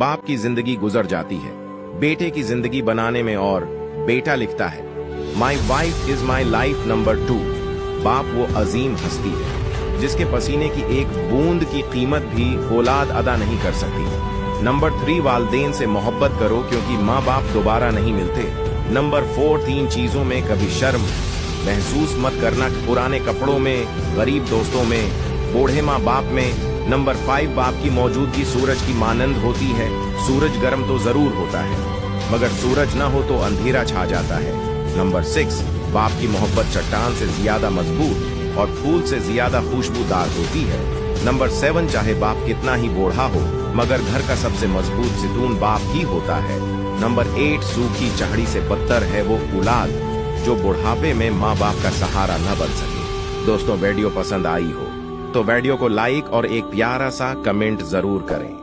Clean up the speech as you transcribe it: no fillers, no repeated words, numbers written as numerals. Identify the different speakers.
Speaker 1: बाप की जिंदगी गुजर जाती है बेटे की जिंदगी बनाने में और बेटा लिखता है, my wife is my life number 2। बाप वो अजीम हस्ती है जिसके पसीने की एक बूंद की कीमत भी औलाद अदा नहीं कर सकती। नंबर 3, वालदेन से मोहब्बत करो क्योंकि माँ बाप दोबारा नहीं मिलते। नंबर 4, 3 चीजों में कभी शर्म महसूस मत करना, पुराने कपड़ों में, गरीब दोस्तों में, बूढ़े माँ बाप में। नंबर 5, बाप की मौजूदगी सूरज की मानंद होती है। सूरज गर्म तो जरूर होता है मगर सूरज न हो तो अंधेरा छा जाता है। नंबर 6, बाप की मोहब्बत चट्टान से ज्यादा मजबूत और फूल से ज्यादा खुशबूदार होती है। नंबर 7, चाहे बाप कितना ही बूढ़ा हो मगर घर का सबसे मजबूत सितून बाप ही होता है। नंबर 8, सूखी चढ़ी से बदतर है वो औलाद जो बुढ़ापे में माँ बाप का सहारा न बन सके। दोस्तों, वीडियो पसंद आई हो तो वीडियो को लाइक और एक प्यारा सा कमेंट जरूर करें।